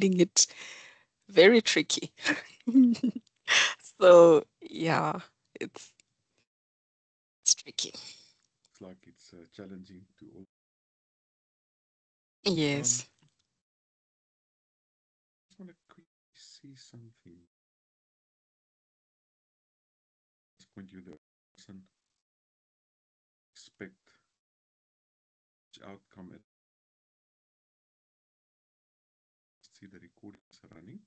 finding it very tricky. So yeah, it's tricky. It's like it's challenging to all. Yes. I just want to quickly see something. At this point, you the person expect which outcome it. See the recordings running.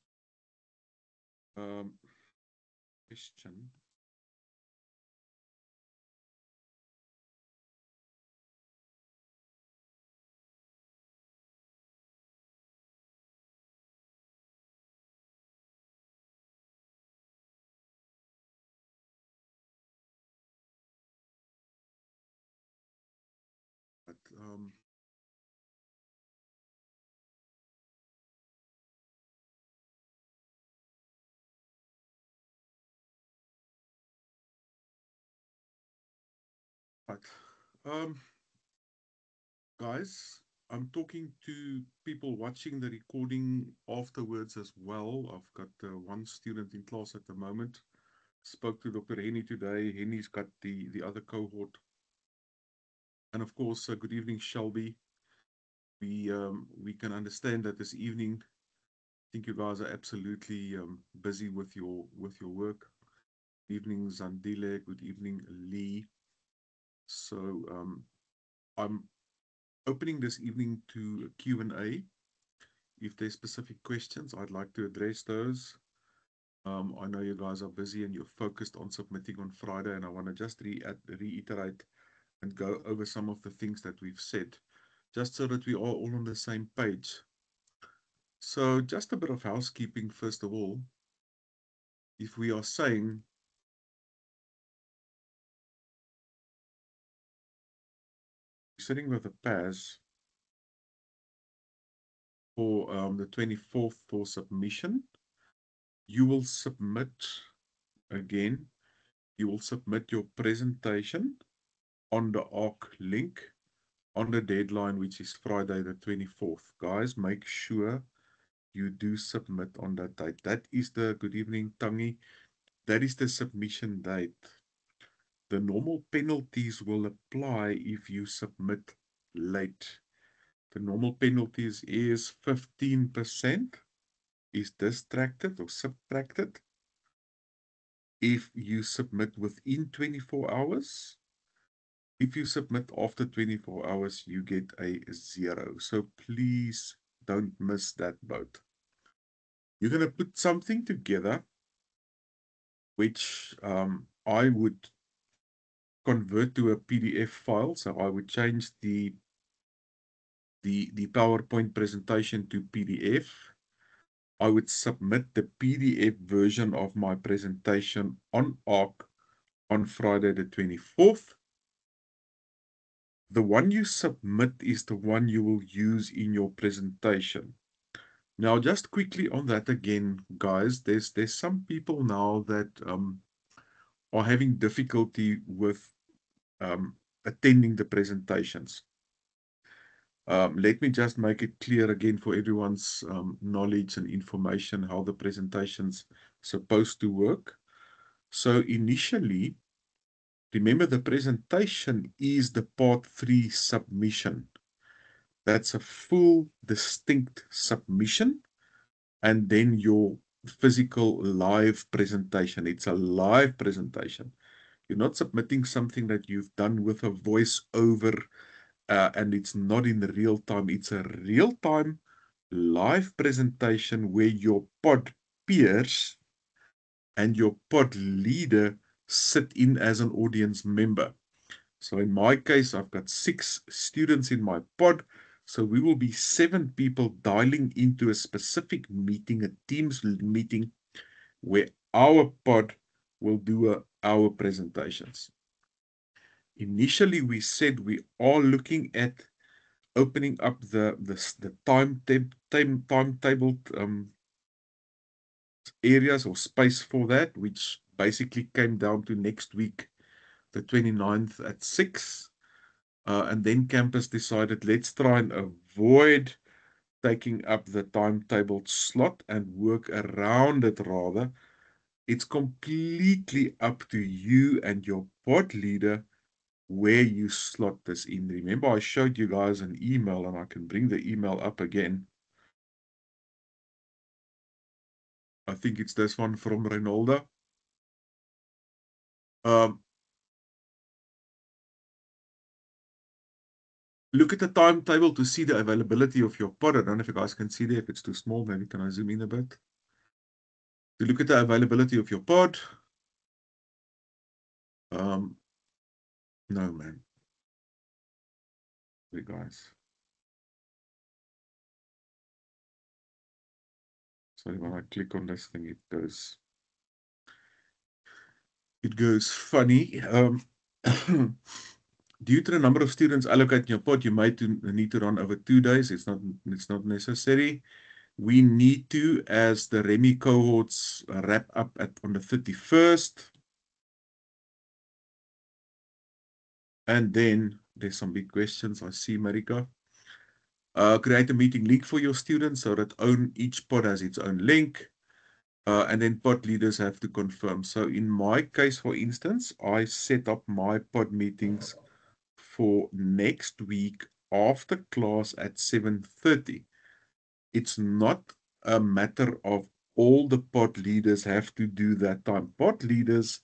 Um, question. But but um, guys, I'm talking to people watching the recording afterwards as well. I've got one student in class at the moment. Spoke to Dr. Henny today. Henny's got the other cohort. And of course, good evening, Shelby. We can understand that this evening, I think you guys are absolutely busy with your work. Good evening, Zandile. Good evening, Lee. So I'm opening this evening to Q&A. If there's specific questions, I'd like to address those. I know you guys are busy and you're focused on submitting on Friday, and I want to just reiterate and go over some of the things that we've said, just so that we are all on the same page. So just a bit of housekeeping, first of all. If we are saying sitting with a PAS for the 24th for submission, you will submit again, you will submit your presentation on the ARC link on the deadline, which is Friday the 24th. Guys, make sure you do submit on that date. That is the, good evening, Tangi. That is the submission date. The normal penalties will apply if you submit late. The normal penalties is 15% is distracted or subtracted if you submit within 24 hours. If you submit after 24 hours, you get a 0. So please don't miss that boat. You're going to put something together, which I would convert to a PDF file. So I would change the PowerPoint presentation to PDF. I would submit the PDF version of my presentation on ARC on Friday the 24th. The one you submit is the one you will use in your presentation. Now, just quickly on that again, guys, there's some people now that are having difficulty with attending the presentations. Let me just make it clear again for everyone's knowledge and information how the presentation's supposed to work. So initially, remember the presentation is the part 3 submission. That's a full distinct submission, and then your physical live presentation. It's a live presentation. You're not submitting something that you've done with a voiceover and it's not in real time. It's a real time live presentation where your pod peers and your pod leader sit in as an audience member. So in my case, I've got 6 students in my pod. So we will be 7 people dialing into a specific meeting, a Teams meeting, where our pod will do our presentations. Initially, we said we are looking at opening up the timetable areas or space for that, which basically came down to next week, the 29th at 6. And then campus decided, let's try and avoid taking up the timetabled slot and work around it rather. It's completely up to you and your pod leader where you slot this in. Remember, I showed you guys an email, and I can bring the email up again. I think it's this one from Renolda. Look at the timetable to see the availability of your pod. I don't know if you guys can see there. If it's too small, maybe can I zoom in a bit? To look at the availability of your pod. No, man. Sorry, guys. Sorry, when I click on this thing, it goes funny. Due to the number of students allocated in your pod, you might need to run over 2 days. It's not necessary. We need to, as the REMI cohorts wrap up on the 31st. And then there's some big questions. I see, Marika. Create a meeting link for your students so that each pod has its own link. And then pod leaders have to confirm. So in my case, for instance, I set up my pod meetings for next week after class at 7:30. It's not a matter of all the pod leaders have to do that time. Pod leaders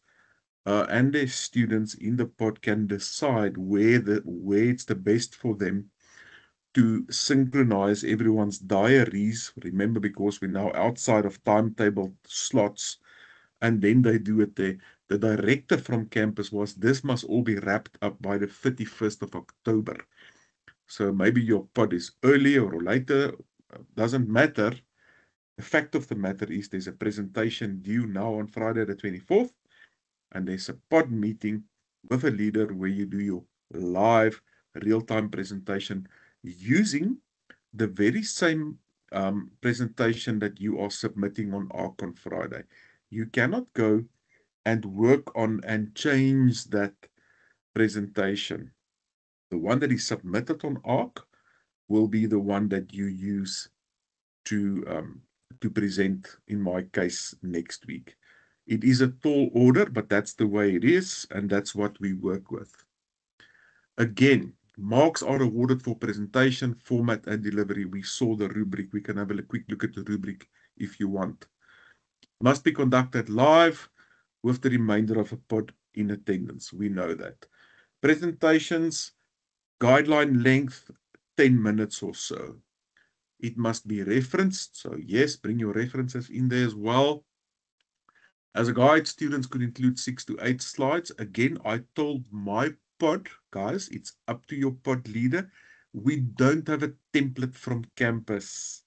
and their students in the pod can decide where it's the best for them to synchronize everyone's diaries. Remember, because we're now outside of timetable slots, and then they do it there. The directive from campus was this must all be wrapped up by the 31st of October. So maybe your pod is earlier or later, doesn't matter. The fact of the matter is there's a presentation due now on Friday the 24th, and there's a pod meeting with a leader where you do your live real-time presentation using the very same presentation that you are submitting on ARC on Friday. You cannot go and work on and change that presentation. The one that is submitted on ARC will be the one that you use to present, in my case, next week. It is a tall order, but that's the way it is, and that's what we work with. Again, marks are awarded for presentation, format, and delivery. We saw the rubric. We can have a quick look at the rubric if you want. Must be conducted live with the remainder of a pod in attendance. We know that. Presentations, guideline length, 10 minutes or so. It must be referenced. So yes, bring your references in there as well. As a guide, students could include 6 to 8 slides. Again, I told my pod, guys, it's up to your pod leader. We don't have a template from campus.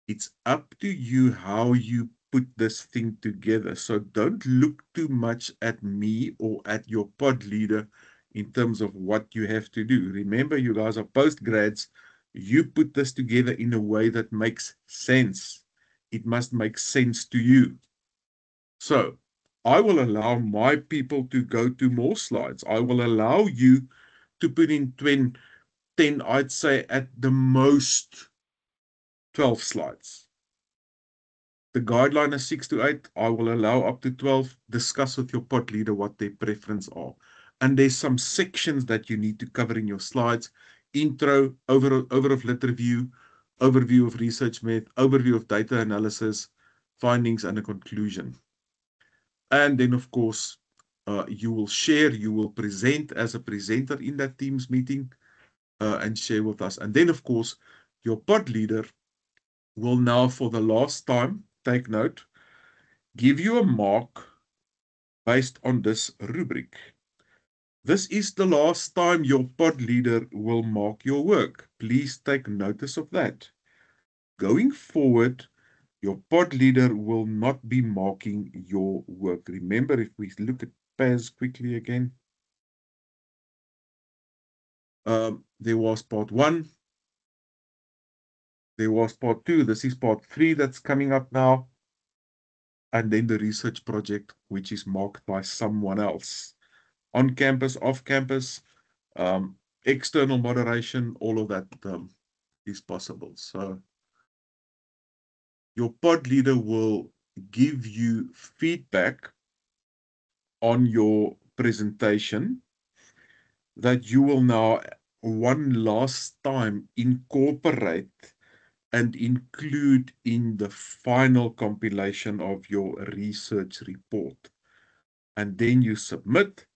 It's up to you how you put this thing together. So don't look too much at me or at your pod leader in terms of what you have to do. Remember, you guys are postgrads. You put this together in a way that makes sense. It must make sense to you. So I will allow my people to go to more slides. I will allow you to put in 10, I'd say at the most 12 slides. The guideline is 6 to 8. I will allow up to 12. Discuss with your pod leader what their preference are. And there's some sections that you need to cover in your slides. Intro, over of lit review, overview of research method, overview of data analysis, findings, and a conclusion. And then, of course, you will share, you will present as a presenter in that Teams meeting and share with us. And then, of course, your pod leader will now, for the last time, take note, give you a mark based on this rubric. This is the last time your pod leader will mark your work. Please take notice of that. Going forward, your pod leader will not be marking your work. Remember, if we look at PAS quickly again, there was part 1. There was part 2. This is part 3 that's coming up now. And then the research project, which is marked by someone else. On campus, off campus, external moderation, all of that is possible. So your pod leader will give you feedback on your presentation that you will now one last time incorporate and include in the final compilation of your research report. And then you submit,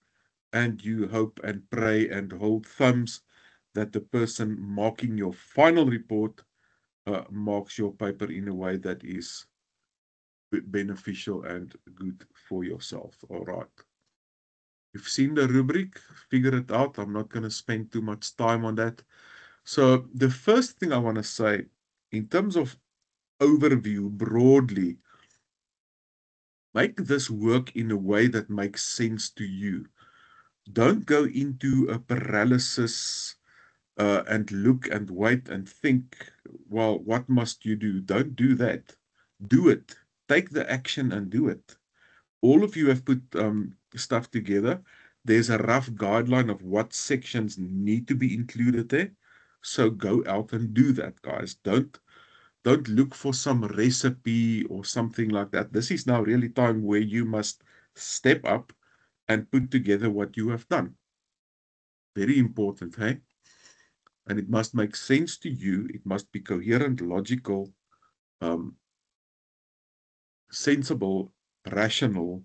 and you hope and pray and hold thumbs that the person marking your final report marks your paper in a way that is beneficial and good for yourself. All right. You've seen the rubric, figure it out. I'm not going to spend too much time on that. So the first thing I want to say, in terms of overview broadly, make this work in a way that makes sense to you. Don't go into a paralysis and look and wait and think, well, what must you do? Don't do that. Do it. Take the action and do it. All of you have put stuff together. There's a rough guideline of what sections need to be included there. So go out and do that, guys. Don't look for some recipe or something like that. This is now really time where you must step up and put together what you have done. Very important, hey? And it must make sense to you. It must be coherent, logical, sensible, rational,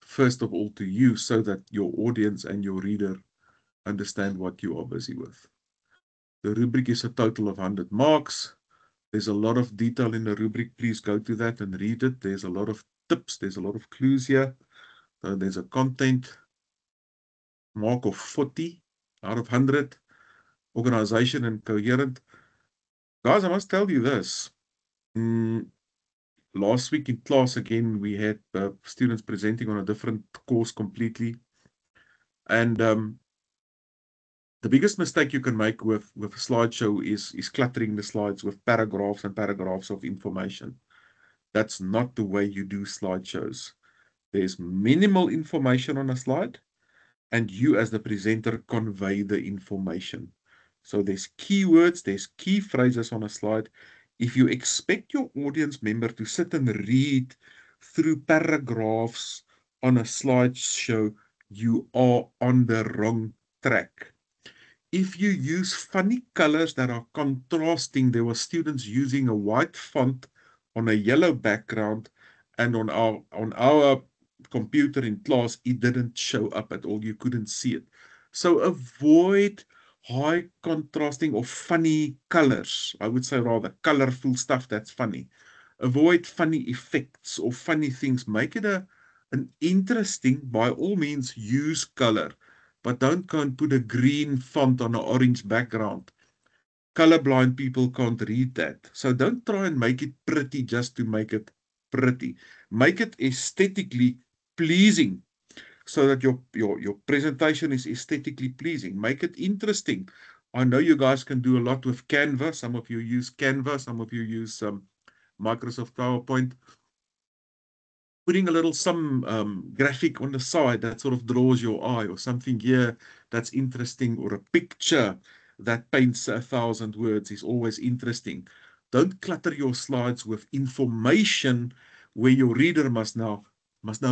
first of all to you, so that your audience and your reader understand what you are busy with. The rubric is a total of 100 marks. There's a lot of detail in the rubric. Please go to that and read it. There's a lot of tips. There's a lot of clues here. There's a content mark of 40 out of 100. Organization and coherent. Guys, I must tell you this. Last week in class, again, we had students presenting on a different course completely. And the biggest mistake you can make with a slideshow is cluttering the slides with paragraphs and paragraphs of information. That's not the way you do slideshows. There's minimal information on a slide, and you as the presenter convey the information. So there's keywords, there's key phrases on a slide. If you expect your audience member to sit and read through paragraphs on a slideshow, you are on the wrong track. If you use funny colors that are contrasting, there were students using a white font on a yellow background, and on our computer in class, it didn't show up at all. You couldn't see it. So avoid high contrasting or funny colors. I would say rather colorful stuff that's funny. Avoid funny effects or funny things. Make it an interesting, by all means, use color. But don't go and put a green font on an orange background. Colorblind people can't read that. So don't try and make it pretty just to make it pretty. Make it aesthetically pleasing so that your presentation is aesthetically pleasing. Make it interesting. I know you guys can do a lot with Canva. Some of you use Canva. Some of you use Microsoft PowerPoint. Putting a little some graphic on the side that sort of draws your eye, or something here that's interesting, or a picture that paints 1,000 words is always interesting. Don't clutter your slides with information where your reader must now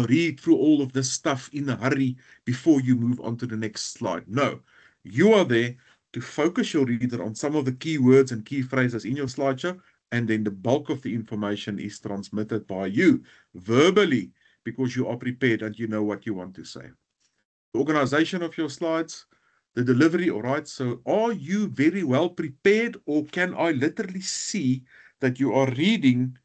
read through all of this stuff in a hurry before you move on to the next slide. No, you are there to focus your reader on some of the key words and key phrases in your slideshow, and then the bulk of the information is transmitted by you verbally, because you are prepared and you know what you want to say. The organization of your slides, the delivery, all right. So are you very well prepared, or can I literally see that you are reading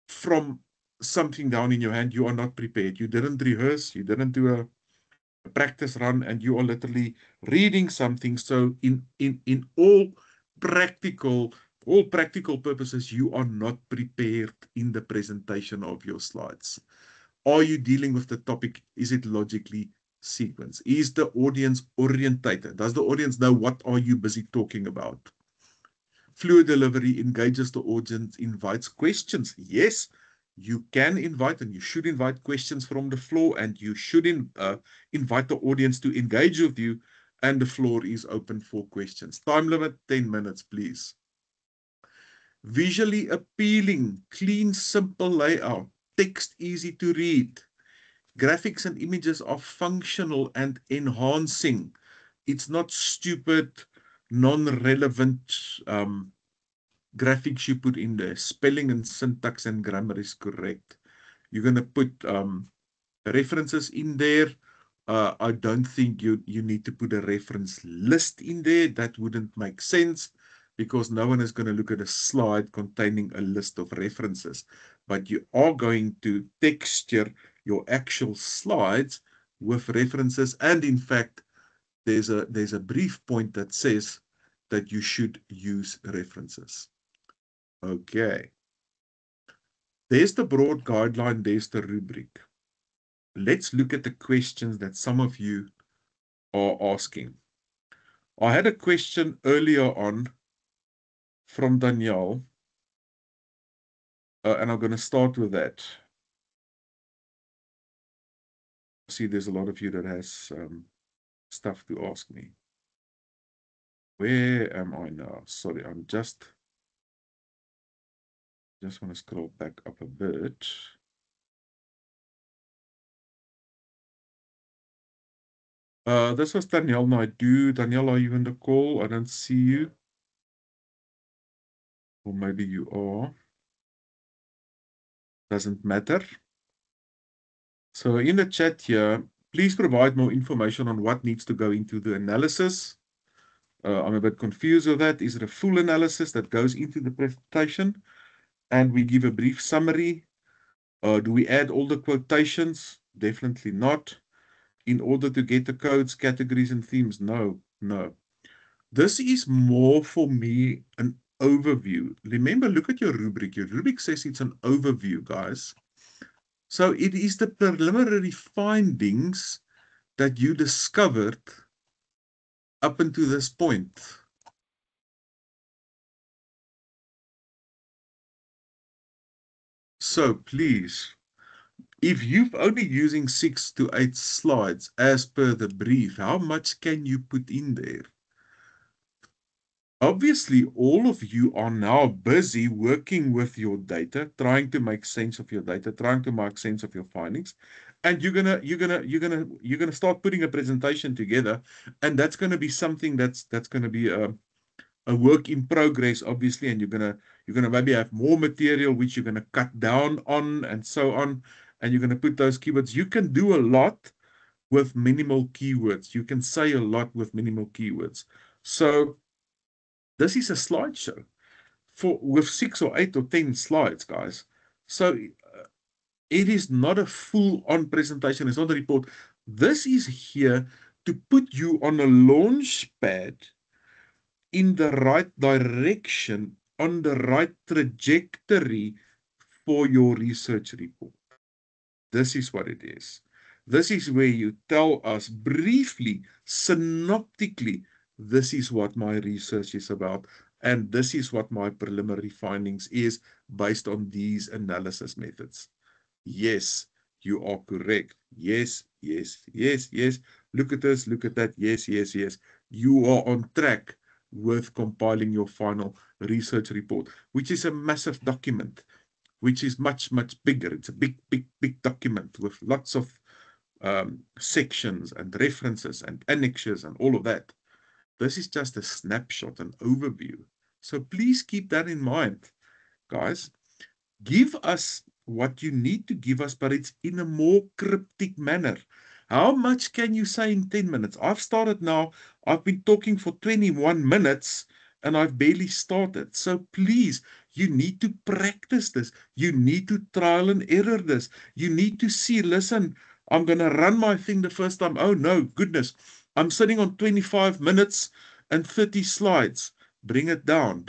from something down in your hand? You are not prepared. You didn't rehearse. You didn't do a practice run, and you are literally reading something. So in all practical purposes, you are not prepared in the presentation of your slides. Are you dealing with the topic? Is it logically sequenced? Is the audience orientated? Does the audience know what are you busy talking about? Fluid delivery engages the audience, invites questions. Yes, you can invite, and you should invite questions from the floor, and you should invite the audience to engage with you, and the floor is open for questions. Time limit, 10 minutes, please. visually appealing, clean, simple layout, text easy to read. Graphics and images are functional and enhancing. It's not stupid, non-relevant graphics you put in there. Spelling and syntax and grammar is correct. You're going to put references in there. I don't think you need to put a reference list in there. That wouldn't make sense because no one is going to look at a slide containing a list of references. But you are going to texture your actual slides with references. And in fact, there's a brief point that says that you should use references. Okay. There's the broad guideline, there's the rubric. Let's look at the questions that some of you are asking. I had a question earlier on from Danielle, and I'm going to start with that. See, there's a lot of you that has stuff to ask me. Where am I now? Sorry, I'm just want to scroll back up a bit. This was Danielle Naidu. Danielle, are you in the call? I don't see you. Or maybe you are. Doesn't matter. So in the chat here, please provide more information on what needs to go into the analysis. I'm a bit confused with that. Is it a full analysis that goes into the presentation? And we give a brief summary. Do we add all the quotations? Definitely not. In order to get the codes, categories, and themes? No. This is more for me an overview. Remember, look at your rubric. Your rubric says it's an overview, guys. So it is the preliminary findings that you discovered up until this point. So please, if you're only using 6 to 8 slides as per the brief, how much can you put in there? Obviously, all of you are now busy working with your data, trying to make sense of your data, trying to make sense of your findings, and you're gonna start putting a presentation together, and that's gonna be something that's gonna be a work in progress, obviously, and you're gonna maybe have more material which you're gonna cut down on, and so on, and you're gonna put those keywords. You can do a lot with minimal keywords. You can say a lot with minimal keywords. So this is a slideshow with 6 or 8 or 10 slides, guys. So it is not a full-on presentation. It's not a report. This is here to put you on a launch pad in the right direction, on the right trajectory for your research report. This is what it is. This is where you tell us briefly, synoptically, this is what my research is about, and this is what my preliminary findings is based on these analysis methods. Yes, you are correct. Yes. Look at this, look at that. Yes. You are on track with compiling your final research report, which is a massive document, which is much bigger. It's a big document with lots of sections and references and annexes and all of that. This is just a snapshot, an overview. So please keep that in mind, guys. Give us what you need to give us, but it's in a more cryptic manner. How much can you say in 10 minutes? I've started now. I've been talking for 21 minutes and I've barely started. So please, you need to practice this. You need to trial and error this. You need to see, listen, I'm going to run my thing the first time. Oh no, goodness. I'm sitting on 25 minutes and 30 slides. Bring it down.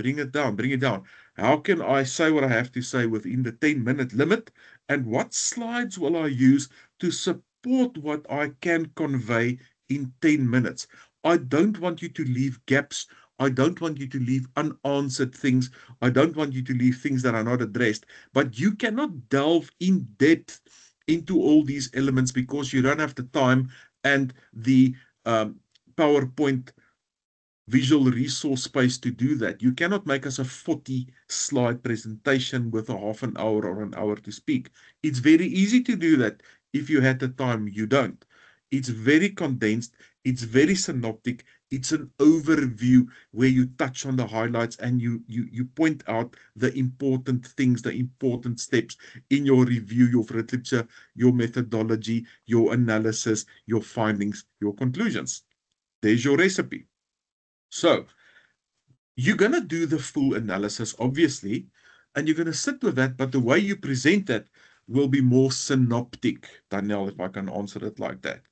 How can I say what I have to say within the 10-minute limit? And what slides will I use to support what I can convey in 10 minutes? I don't want you to leave gaps. I don't want you to leave unanswered things. I don't want you to leave things that are not addressed. But you cannot delve in depth into all these elements because you don't have the time and the PowerPoint visual resource space to do that. You cannot make us a 40-slide presentation with a half an hour or an hour to speak. It's very easy to do that if you had the time. You don't. It's very condensed. It's very synoptic. It's an overview where you touch on the highlights and you point out the important things, the important steps in your review of literature, your methodology, your analysis, your findings, your conclusions. There's your recipe. So you're going to do the full analysis, obviously, and you're going to sit with that, but the way you present that will be more synoptic, Danielle, if I can answer it like that.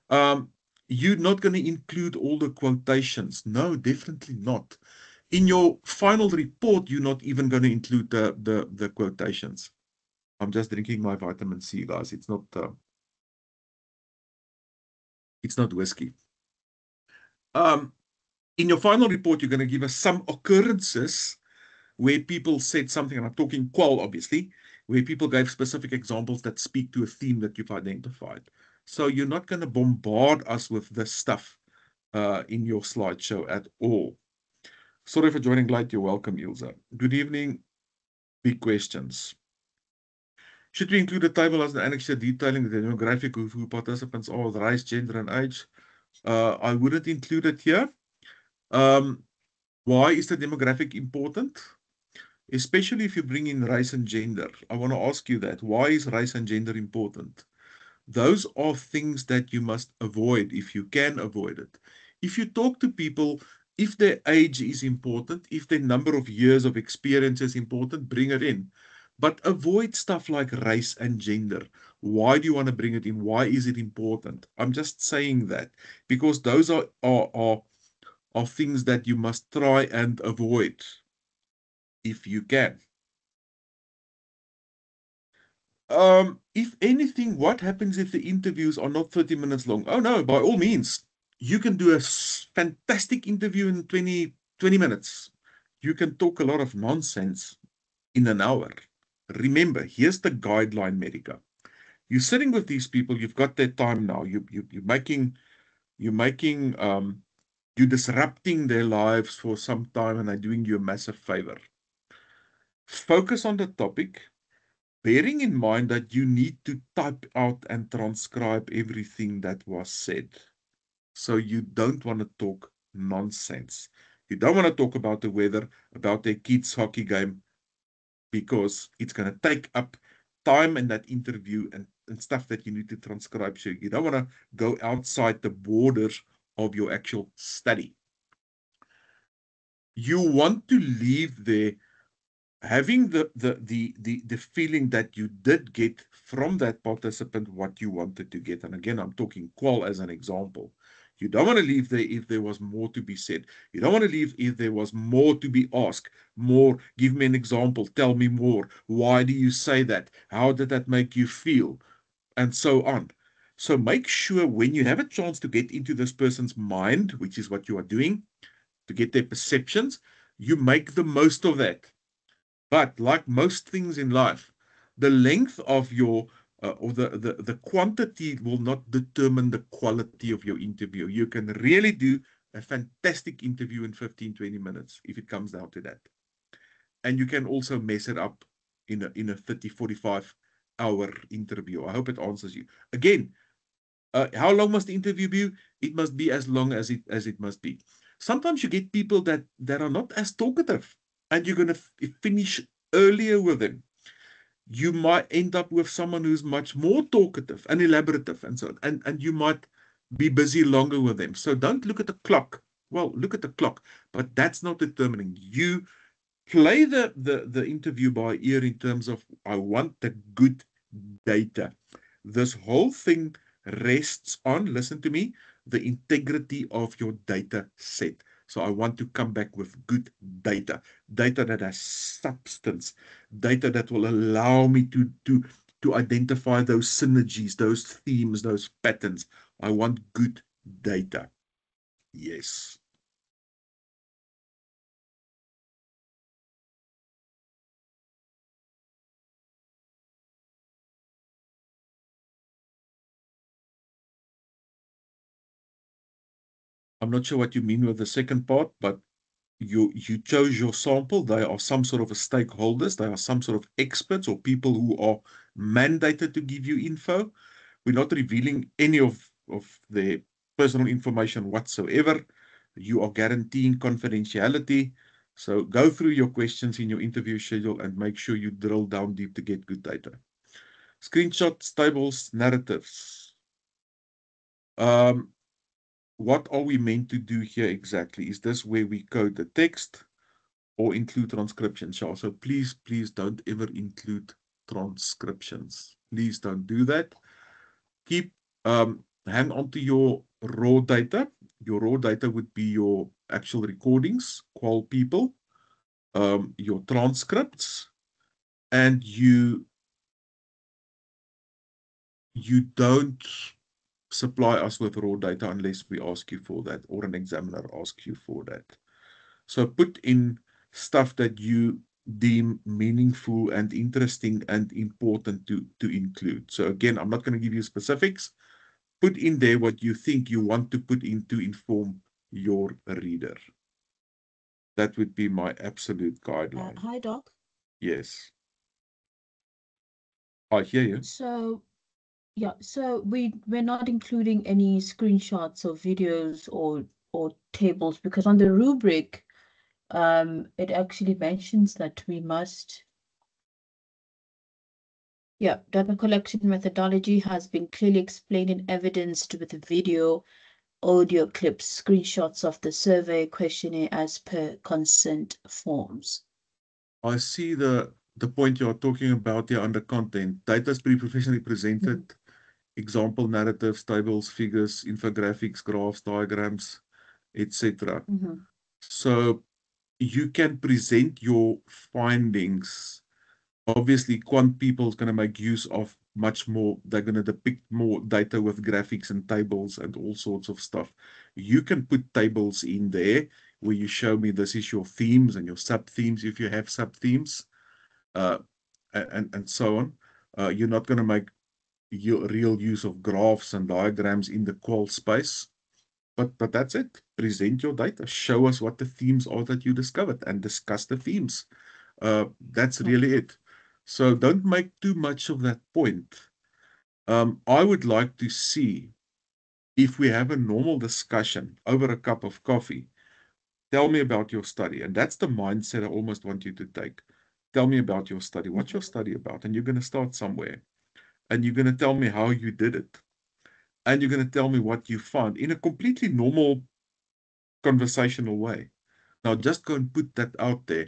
Um, you're not going to include all the quotations. No, definitely not. In your final report, you're not even going to include the quotations. I'm just drinking my vitamin C, guys. It's not whiskey. In your final report, you're going to give us some occurrences where people said something, and I'm talking qual, obviously, where people gave specific examples that speak to a theme that you've identified. So you're not going to bombard us with this stuff in your slideshow at all. Sorry for joining late. You're welcome, Ilza. Good evening. Big questions. Should we include a table as an annexure detailing the demographic of who participants are with race, gender, and age? I wouldn't include it here. Why is the demographic important? Especially if you bring in race and gender. I want to ask you that. Why is race and gender important? Those are things that you must avoid if you can avoid it. If you talk to people, if their age is important, if their number of years of experience is important, bring it in. But avoid stuff like race and gender. Why do you want to bring it in? Why is it important? I'm just saying that because those are things that you must try and avoid if you can. If anything, what happens if the interviews are not 30 minutes long? Oh no, by all means, you can do a fantastic interview in 20 minutes. You can talk a lot of nonsense in an hour. Remember, here's the guideline, Medica. You're sitting with these people, you've got their time now. You're disrupting their lives for some time and they're doing you a massive favor. Focus on the topic, bearing in mind that you need to type out and transcribe everything that was said. So you don't want to talk nonsense. You don't want to talk about the weather, about their kids' hockey game, because it's going to take up time in that interview and stuff that you need to transcribe. So you don't want to go outside the borders of your actual study. You want to leave there having the feeling that you did get from that participant what you wanted to get. And again, I'm talking qual as an example. You don't want to leave there if there was more to be said. You don't want to leave if there was more to be asked. More, give me an example, tell me more. Why do you say that? How did that make you feel? And so on. So make sure when you have a chance to get into this person's mind, which is what you are doing, to get their perceptions, you make the most of that. But like most things in life, the length of your or the quantity will not determine the quality of your interview. You can really do a fantastic interview in 15, 20 minutes if it comes down to that. And you can also mess it up in a 30, 45-hour interview. I hope it answers you. Again, how long must the interview be? It must be as long as it must be. Sometimes you get people that are not as talkative, and you're going to finish earlier with them. You might end up with someone who's much more talkative and elaborative, and so on, and you might be busy longer with them. So don't look at the clock. Well, look at the clock, but that's not determining. You play the interview by ear in terms of I want the good data. This whole thing rests on, listen to me, the integrity of your data set. So I want to come back with good data, data that has substance, data that will allow me to identify those synergies, those themes, those patterns. I want good data. Yes. I'm not sure what you mean with the second part, but you chose your sample. They are some sort of a stakeholders. They are some sort of experts or people who are mandated to give you info. We're not revealing any of their personal information whatsoever. You are guaranteeing confidentiality. So go through your questions in your interview schedule and make sure you drill down deep to get good data. Screenshots, tables, narratives. What are we meant to do here exactly? Is this where we code the text or include transcriptions? So please don't ever include transcriptions. Please don't do that. Keep hang on to your raw data. Your raw data would be your actual recordings, qual people, your transcripts, and you don't supply us with raw data unless we ask you for that or an examiner asks you for that. So put in stuff that you deem meaningful and interesting and important to include. So again, I'm not going to give you specifics. Put in there what you think you want to put in to inform your reader. That would be my absolute guideline. Hi, Doc. Yes. I hear you. So, yeah, so we're not including any screenshots or videos or tables because on the rubric, it actually mentions that we must. Yeah, data collection methodology has been clearly explained and evidenced with video, audio clips, screenshots of the survey questionnaire as per consent forms. I see the point you're talking about here under content. Data is pretty professionally presented. Example narratives, tables, figures, infographics, graphs, diagrams, etc. So you can present your findings. Obviously, quant people is going to make use of much more. They're going to depict more data with graphics and tables and all sorts of stuff. You can put tables in there where you show me this is your themes and your sub-themes if you have sub-themes, and so on. You're not going to make real use of graphs and diagrams in the qual space. But that's it. Present your data. Show us what the themes are that you discovered and discuss the themes. That's really it. So don't make too much of that point. I would like to see if we have a normal discussion over a cup of coffee. Tell me about your study. And that's the mindset I almost want you to take. Tell me about your study. What's your study about? And you're going to start somewhere. And you're going to tell me how you did it. And you're going to tell me what you found in a completely normal conversational way. Now, just go and put that out there.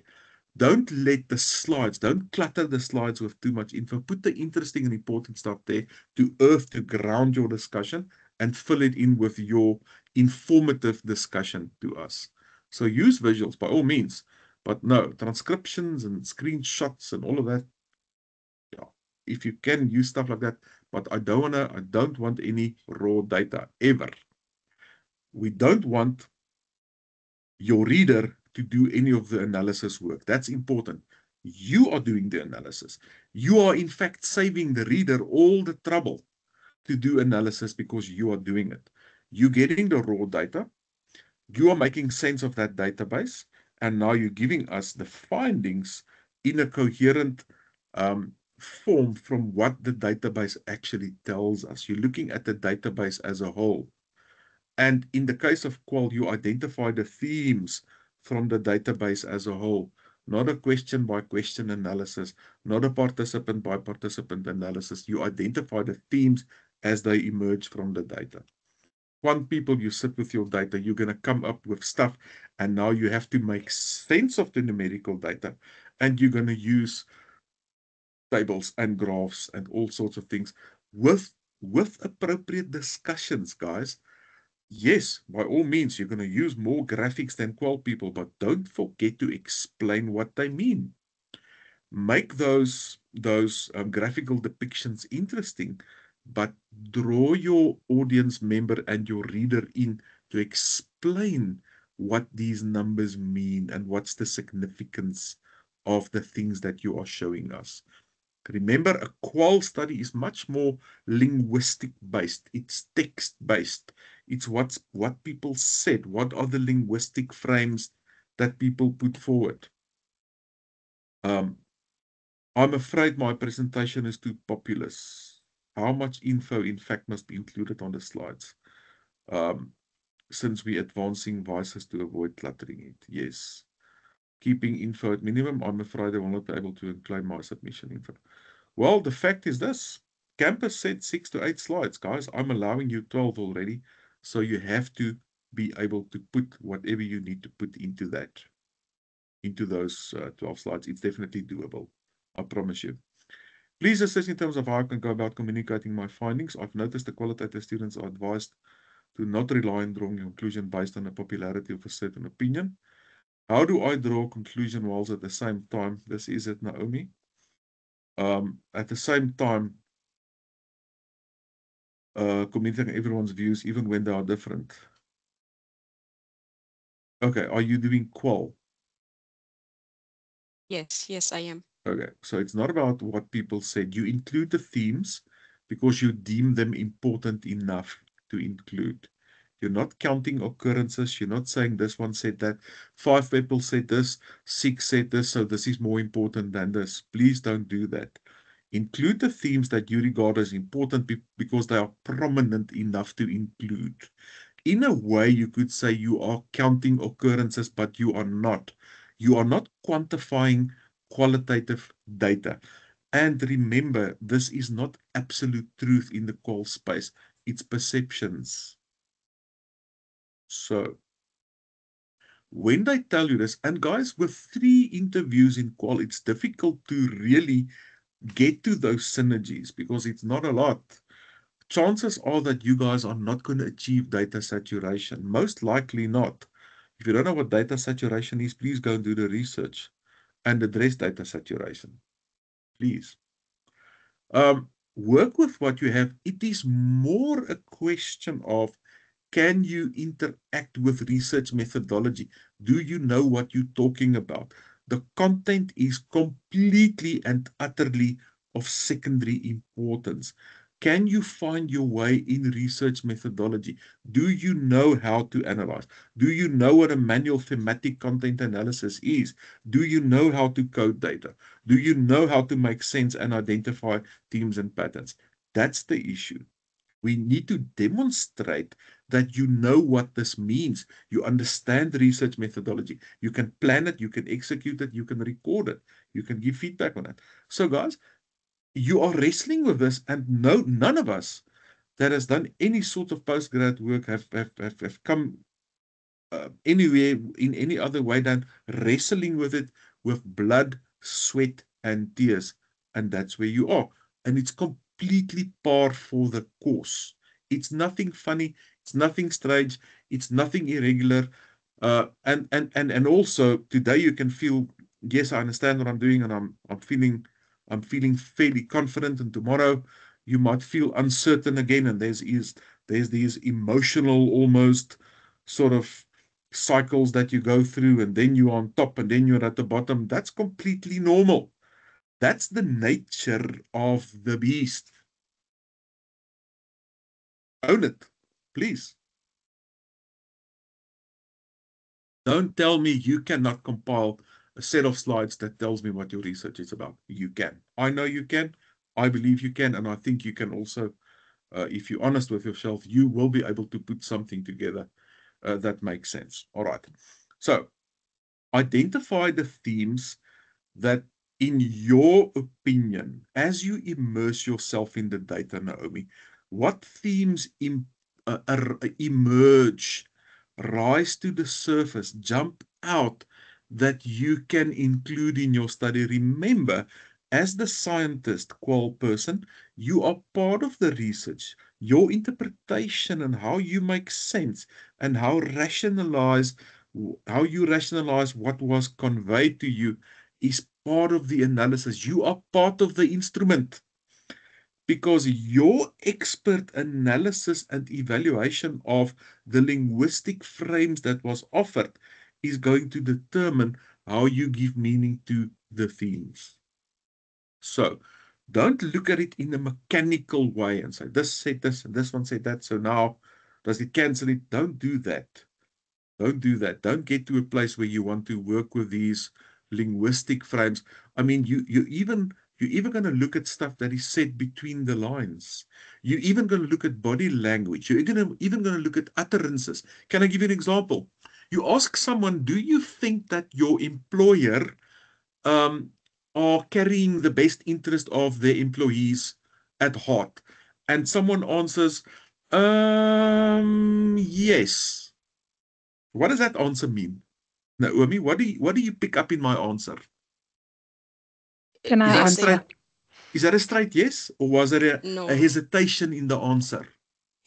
Don't let the slides, don't clutter the slides with too much info. Put the interesting and important stuff there to earth, to ground your discussion and fill it in with your informative discussion to us. So use visuals by all means, but no, transcriptions and screenshots and all of that. Yeah, if you can use stuff like that, but I don't want any raw data ever. We don't want your reader to do any of the analysis work. That's important. You are doing the analysis. You are, in fact, saving the reader all the trouble to do analysis because you are doing it. You're getting the raw data. You are making sense of that database. And now you're giving us the findings in a coherent form from what the database actually tells us. You're looking at the database as a whole. And in the case of qual, you identify the themes from the database as a whole, not a question by question analysis, not a participant by participant analysis. You identify the themes as they emerge from the data. Quant people, you sit with your data, you're going to come up with stuff, and now you have to make sense of the numerical data, and you're going to use tables and graphs and all sorts of things with appropriate discussions, guys. Yes, by all means, you're going to use more graphics than qual people, but don't forget to explain what they mean. Make those graphical depictions interesting, but draw your audience member and your reader in to explain what these numbers mean and what's the significance of the things that you are showing us. Remember, a qual study is much more linguistic based. It's text based. It's what people said. What are the linguistic frames that people put forward? I'm afraid my presentation is too populous. How much info, in fact, must be included on the slides? Since we're advancing vices to avoid cluttering it. Yes. Keeping info at minimum, I'm afraid I will not be able to include my submission info. Well, the fact is this. Campus said 6 to 8 slides, guys. I'm allowing you 12 already. So you have to be able to put whatever you need to put into that, into those 12 slides. It's definitely doable. I promise you. Please assist in terms of how I can go about communicating my findings. I've noticed the qualitative students are advised to not rely on drawing a conclusion based on the popularity of a certain opinion. How do I draw a conclusion whilst at the same time, this is it, Naomi, at the same time, communicating everyone's views, even when they are different? Okay, are you doing qual? Yes, I am. Okay, so it's not about what people said. You include the themes because you deem them important enough to include. You're not counting occurrences. You're not saying this one said that. 5 people said this, 6 said this, so this is more important than this. Please don't do that. Include the themes that you regard as important because they are prominent enough to include. In a way, you could say you are counting occurrences, but you are not. You are not quantifying qualitative data. And remember, this is not absolute truth in the qual space. It's perceptions. So, when they tell you this, and guys, with 3 interviews in qual, it's difficult to really get to those synergies because it's not a lot. Chances are that you guys are not going to achieve data saturation. Most likely not. If you don't know what data saturation is, please go and do the research and address data saturation. Please. Work with what you have. It is more a question of, can you interact with research methodology? Do you know what you're talking about? The content is completely and utterly of secondary importance. Can you find your way in research methodology? Do you know how to analyze? Do you know what a manual thematic content analysis is? Do you know how to code data? Do you know how to make sense and identify themes and patterns? That's the issue. We need to demonstrate that you know what this means. You understand research methodology. You can plan it, you can execute it, you can record it, you can give feedback on it. So guys, you are wrestling with this, and none of us that has done any sort of postgrad work have come anywhere in any other way than wrestling with it with blood, sweat, and tears. And that's where you are. And it's completely par for the course. It's nothing funny. It's nothing strange. It's nothing irregular. And also today you can feel, yes, I understand what I'm doing, and I'm feeling fairly confident. And tomorrow you might feel uncertain again, and there's these emotional almost sort of cycles that you go through, and then you're on top and then you're at the bottom. That's completely normal. That's the nature of the beast. Own it, please. Don't tell me you cannot compile a set of slides that tells me what your research is about. You can. I know you can. I believe you can. And I think you can also, if you're honest with yourself, you will be able to put something together that makes sense. All right. So identify the themes that, in your opinion, as you immerse yourself in the data, Naomi, what themes emerge, rise to the surface, jump out that you can include in your study? Remember, as the scientist, qual person, you are part of the research. Your interpretation and how you make sense and how you rationalize what was conveyed to you is part of the analysis. You are part of the instrument, because your expert analysis and evaluation of the linguistic frames that was offered is going to determine how you give meaning to the themes. So don't look at it in a mechanical way and say, this said this and this one said that, so now Does it cancel it? Don't do that. Don't do that. Don't get to a place where you want to work with these linguistic frames. I mean, you're even going to look at stuff that is said between the lines. You're even going to look at body language. You're even going to look at utterances. Can I give you an example? You ask someone, do you think that your employer are carrying the best interest of their employees at heart? And someone answers, yes. What does that answer mean? Naomi, what do you pick up in my answer? Can I answer? Is that a straight yes? Or was there No. a hesitation in the answer?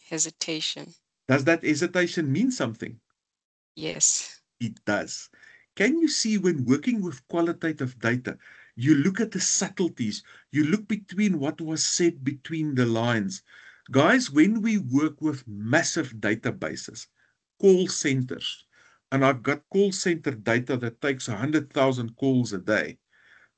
Hesitation. Does that hesitation mean something? Yes. It does. Can you see when working with qualitative data, you look at the subtleties, you look between what was said between the lines. Guys, when we work with massive databases, call centers, and I've got call center data that takes 100,000 calls a day.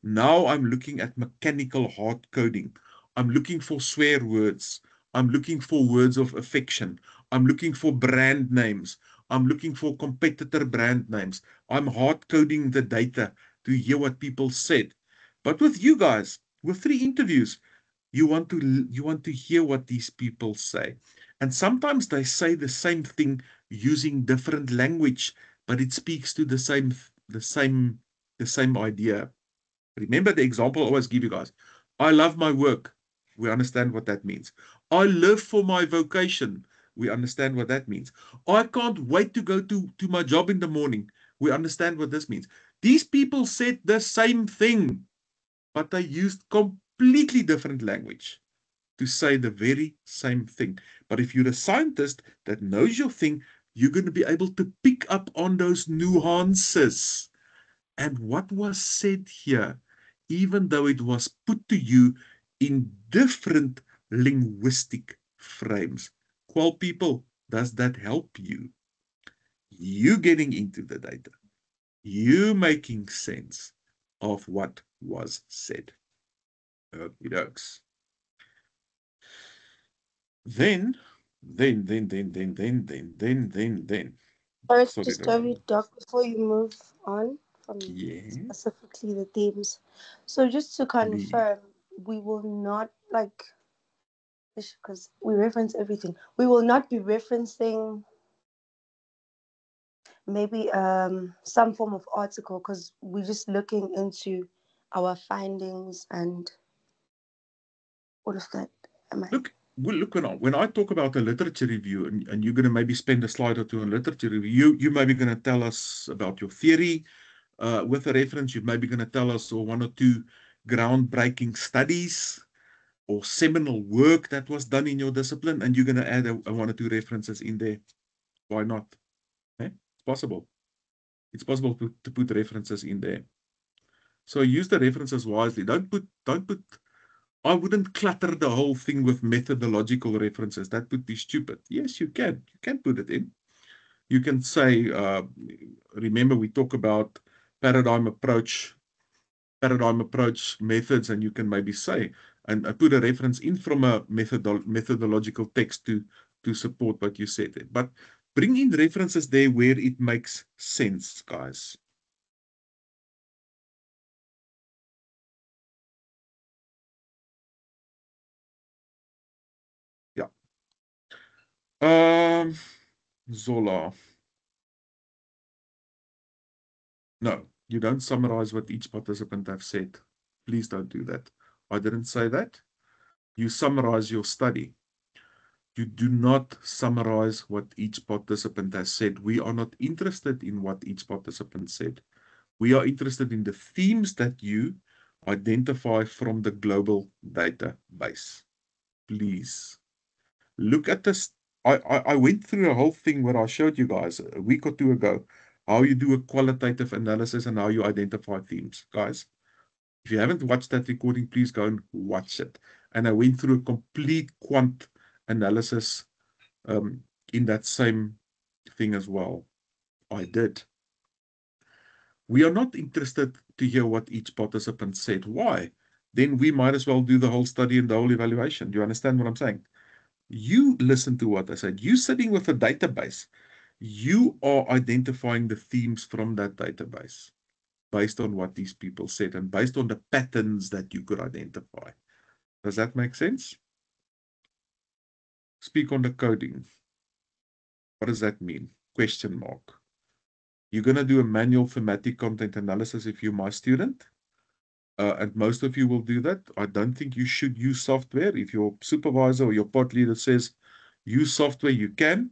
Now I'm looking at mechanical hard coding. I'm looking for swear words. I'm looking for words of affection. I'm looking for brand names. I'm looking for competitor brand names. I'm hard coding the data to hear what people said. But with you guys, with 3 interviews, you want to hear what these people say. And sometimes they say the same thing using different language, but it speaks to the same idea. Remember the example I always give you guys. I love my work. We understand what that means. I live for my vocation. We understand what that means. I can't wait to go to my job in the morning. We understand what this means. These people said the same thing, but they used completely different language to say the very same thing. But if you're a scientist that knows your thing, you're going to be able to pick up on those nuances. And what was said here, even though it was put to you in different linguistic frames. Qual people, does that help you? You getting into the data. You making sense of what was said. Okie dokes. Then. First, Sorry, just Ronaldo. Doc, before you move on from specifically the themes. So just to confirm, we will not because we reference everything. We will not be referencing maybe some form of article because we're just looking into our findings and all of that. Look, when I talk about a literature review, and you're going to maybe spend a slide or two on literature review, you may be going to tell us about your theory with a reference. You're maybe going to tell us 1 or 2 groundbreaking studies or seminal work that was done in your discipline, and you're going to add a 1 or 2 references in there. Why not? It's possible. It's possible to put references in there. So use the references wisely. Don't put. I wouldn't clutter the whole thing with methodological references. That would be stupid. Yes, you can. You can put it in. You can say, remember we talk about paradigm approach methods, and you can maybe say, and put a reference in from a methodological text to support what you said there. But bring in references there where it makes sense, guys. Yeah. Zola. No, you don't summarize what each participant have said. Please don't do that. I didn't say that. You summarize your study. You do not summarize what each participant has said. We are not interested in what each participant said. We are interested in the themes that you identify from the global database. Please. Look at this. I went through a whole thing where I showed you guys a week or 2 ago how you do a qualitative analysis and how you identify themes. Guys, if you haven't watched that recording, please go and watch it. And I went through a complete quant analysis in that same thing as well. I did. We are not interested to hear what each participant said. Why? Then we might as well do the whole study and the whole evaluation. Do you understand what I'm saying? You listen to what I said. You sitting with a database. You are identifying the themes from that database based on what these people said and based on the patterns that you could identify. Does that make sense? Speak on the coding. What does that mean? Question mark. You're going to do a manual thematic content analysis if you're my student. And most of you will do that. I don't think you should use software. If your supervisor or your pod leader says use software, you can.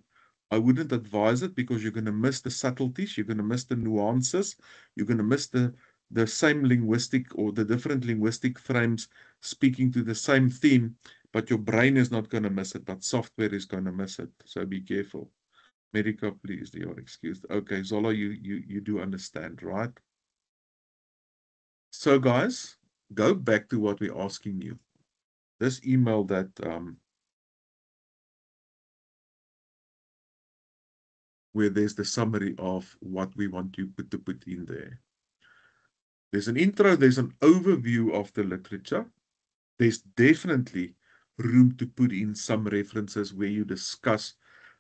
I wouldn't advise it because you're going to miss the subtleties. You're going to miss the nuances. You're going to miss the same linguistic or the different linguistic frames speaking to the same theme, but your brain is not going to miss it, but software is going to miss it. So be careful. Medica, please, you are excused. Okay, Zola, you do understand, right? So guys, go back to what we're asking you. This email that where there's the summary of what we want you to put in there. There's an intro, there's an overview of the literature. There's definitely room to put in some references where you discuss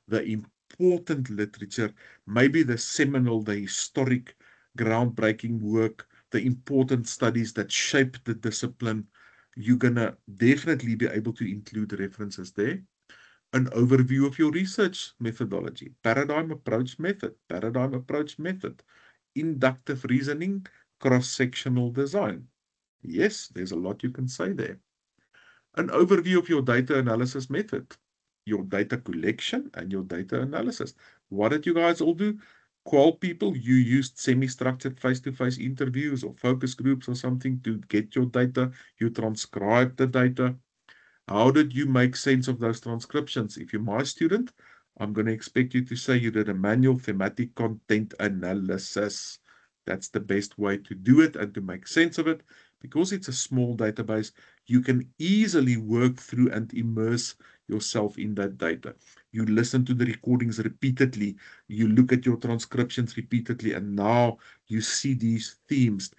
the important literature, maybe the seminal, the historic, groundbreaking work, the important studies that shaped the discipline. You're going to definitely be able to include references there. An overview of your research methodology, paradigm approach method, inductive reasoning, cross-sectional design. Yes, there's a lot you can say there. An overview of your data analysis method, your data collection and your data analysis. What did you guys all do? Qual people, you used semi-structured face-to-face interviews or focus groups or something to get your data. You transcribed the data. How did you make sense of those transcriptions? If you're my student, I'm going to expect you to say you did a manual thematic content analysis. That's the best way to do it and to make sense of it. Because it's a small database, you can easily work through and immerse yourself in that data. You listen to the recordings repeatedly. You look at your transcriptions repeatedly, and now you see these themes.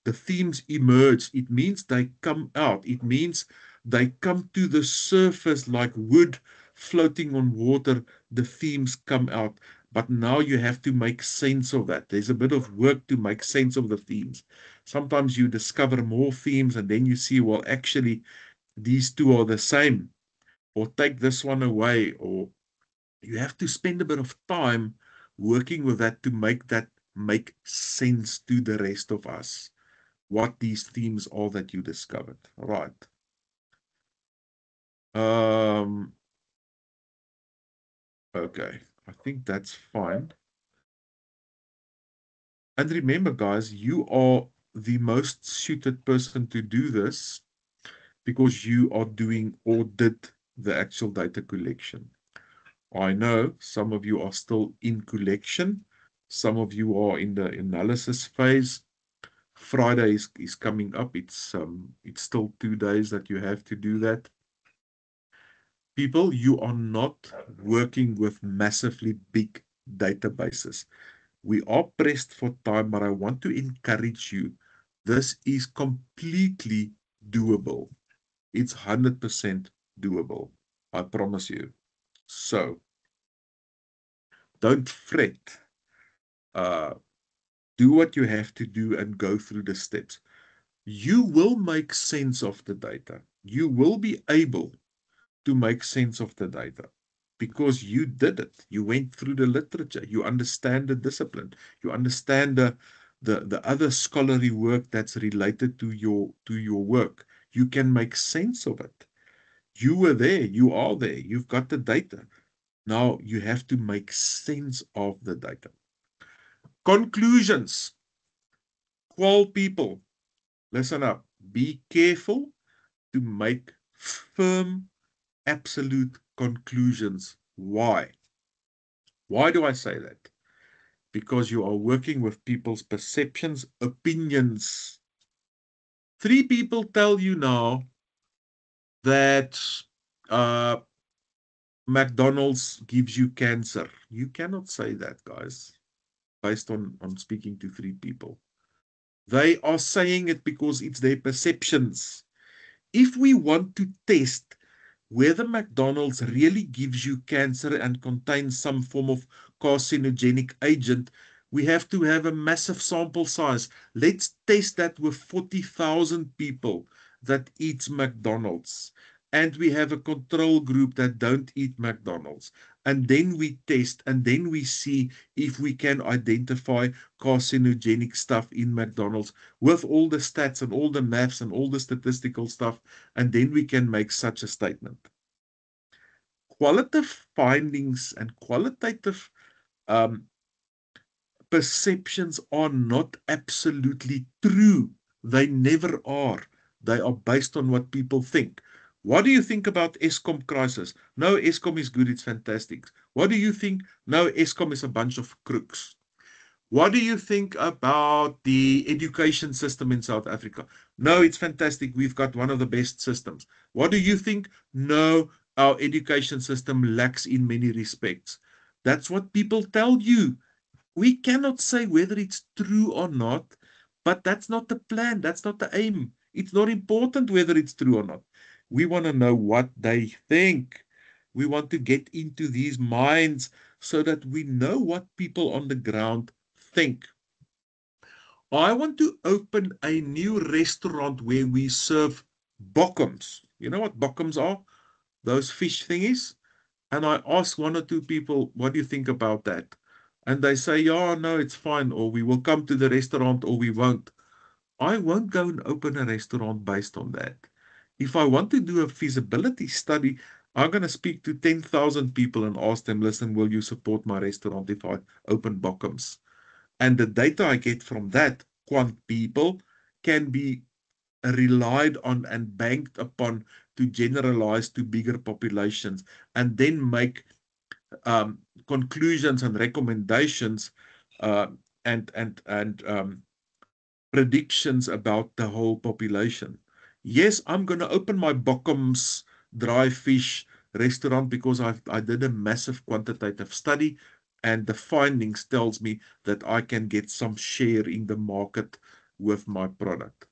The themes emerge. It means they come out. It means they come to the surface like wood floating on water. The themes come out. But now you have to make sense of that. There's a bit of work to make sense of the themes. Sometimes you discover more themes and then you see, well, actually, these two are the same. Or take this one away. Or you have to spend a bit of time working with that to make sense to the rest of us. What these themes are that you discovered. Right. Okay, I think that's fine. And remember, guys, you are the most suited person to do this because you are doing or did the actual data collection. I know some of you are still in collection. Some of you are in the analysis phase. Friday is coming up. It's still 2 days that you have to do that. People, you are not working with massively big databases. We are pressed for time, but I want to encourage you. This is completely doable. It's 100% doable. I promise you. So, don't fret. Do what you have to do and go through the steps. You will make sense of the data. You will be able to make sense of the data because you did it. You went through the literature. You understand the discipline. You understand the other scholarly work that's related to your work. You can make sense of it. You were there. You are there. You've got the data. Now you have to make sense of the data. Conclusions. Qual people, listen up. Be careful to make firm absolute conclusions. Why? Why do I say that? Because you are working with people's perceptions, opinions. 3 people tell you now that McDonald's gives you cancer. You cannot say that, guys, based on speaking to 3 people. They are saying it because it's their perceptions. If we want to test whether McDonald's really gives you cancer and contains some form of carcinogenic agent, we have to have a massive sample size. Let's test that with 40,000 people that eat McDonald's. And we have a control group that don't eat McDonald's. And then we test, and then we see if we can identify carcinogenic stuff in McDonald's with all the stats and all the maths and all the statistical stuff, and then we can make such a statement. Qualitative findings and qualitative perceptions are not absolutely true. They never are. They are based on what people think. What do you think about Eskom crisis? No, Eskom is good, it's fantastic. What do you think? No, Eskom is a bunch of crooks. What do you think about the education system in South Africa? No, it's fantastic. We've got one of the best systems. What do you think? No, our education system lacks in many respects. That's what people tell you. We cannot say whether it's true or not, but that's not the plan. That's not the aim. It's not important whether it's true or not. We want to know what they think. We want to get into these minds so that we know what people on the ground think. I want to open a new restaurant where we serve bokkums. You know what bokkums are? Those fish thingies. And I ask one or two people, what do you think about that? And they say, yeah, no, it's fine. Or we will come to the restaurant or we won't. I won't go and open a restaurant based on that. If I want to do a feasibility study, I'm going to speak to 10,000 people and ask them, listen, will you support my restaurant if I open bokkums? And the data I get from that, quant people, can be relied on and banked upon to generalize to bigger populations and then make conclusions and recommendations and predictions about the whole population. Yes, I'm going to open my bokkums dry fish restaurant because I did a massive quantitative study and the findings tells me that I can get some share in the market with my product.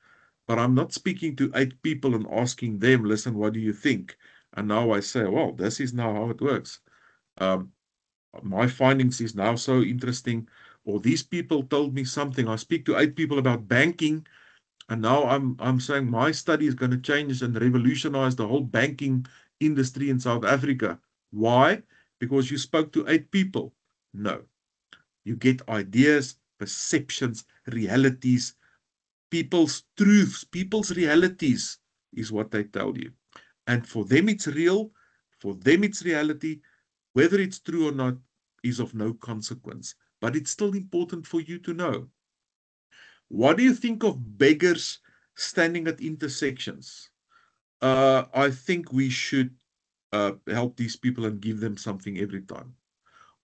But I'm not speaking to 8 people and asking them, listen, what do you think? And now I say, well, this is now how it works. My findings is now so interesting, or these people told me something. I speak to 8 people about banking, and now I'm saying my study is going to change and revolutionize the whole banking industry in South Africa. Why? Because you spoke to 8 people. No. You get ideas, perceptions, realities, people's truths, people's realities is what they tell you. And for them it's real, for them it's reality. Whether it's true or not is of no consequence, but it's still important for you to know. What do you think of beggars standing at intersections? I think we should help these people and give them something every time.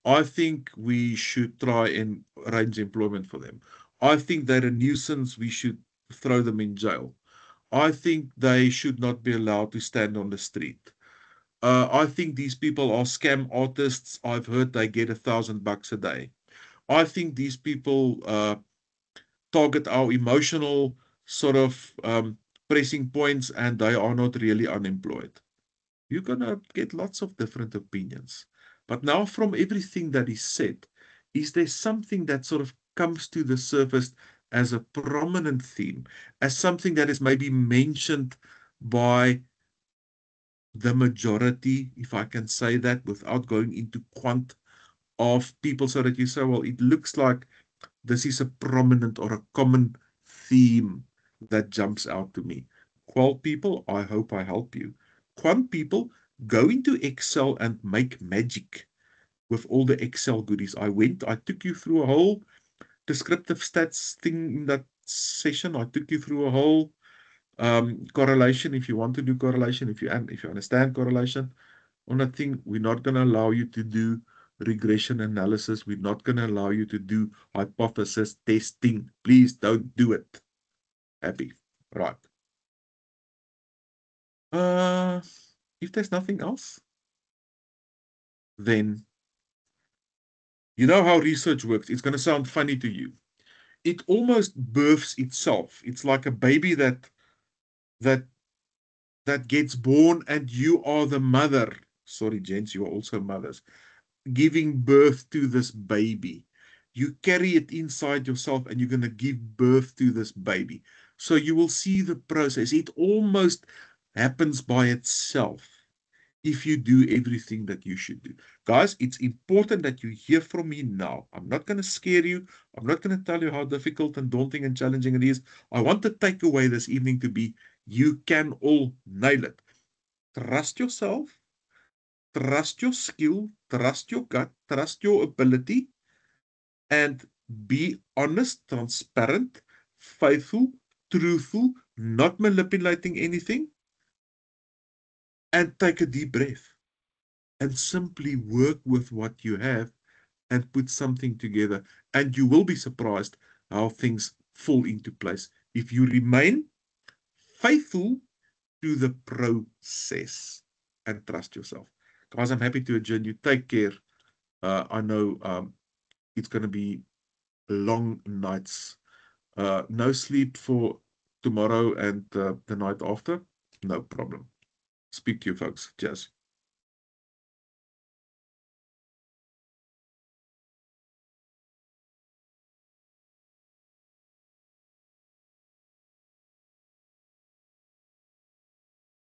I think we should try and arrange employment for them. I think they're a nuisance. We should throw them in jail. I think they should not be allowed to stand on the street. I think these people are scam artists. I've heard they get $1,000 a day. I think these people target our emotional sort of pressing points and they are not really unemployed. You're going to get lots of different opinions. But now from everything that is said, is there something that sort of comes to the surface as a prominent theme, as something that is maybe mentioned by the majority, if I can say that, without going into quant of people, so that you say, well, it looks like this is a prominent or a common theme that jumps out to me. Qual people, I hope I help you. Quant people, go into Excel and make magic with all the Excel goodies. I took you through a whole descriptive stats thing in that session. I took you through a whole correlation, if you want to do correlation, if you understand correlation. On a thing, we're not going to allow you to do regression analysis. We're not going to allow you to do hypothesis testing. Please don't do it. Happy. Right. If there's nothing else, then you know how research works. It's going to sound funny to you. It almost births itself. It's like a baby that that gets born and you are the mother. Sorry, gents, you are also mothers. Giving birth to this baby. You carry it inside yourself and you're going to give birth to this baby. So you will see the process. It almost happens by itself if you do everything that you should do. Guys, it's important that you hear from me now. I'm not going to scare you. I'm not going to tell you how difficult and daunting and challenging it is. I want the takeaway this evening to be, you can all nail it. Trust yourself. Trust your skill, trust your gut, trust your ability, and be honest, transparent, faithful, truthful, not manipulating anything, and take a deep breath and simply work with what you have and put something together. And you will be surprised how things fall into place if you remain faithful to the process and trust yourself. Guys, I'm happy to adjourn you. Take care. I know it's going to be long nights. No sleep for tomorrow and the night after. No problem. Speak to you folks. Cheers.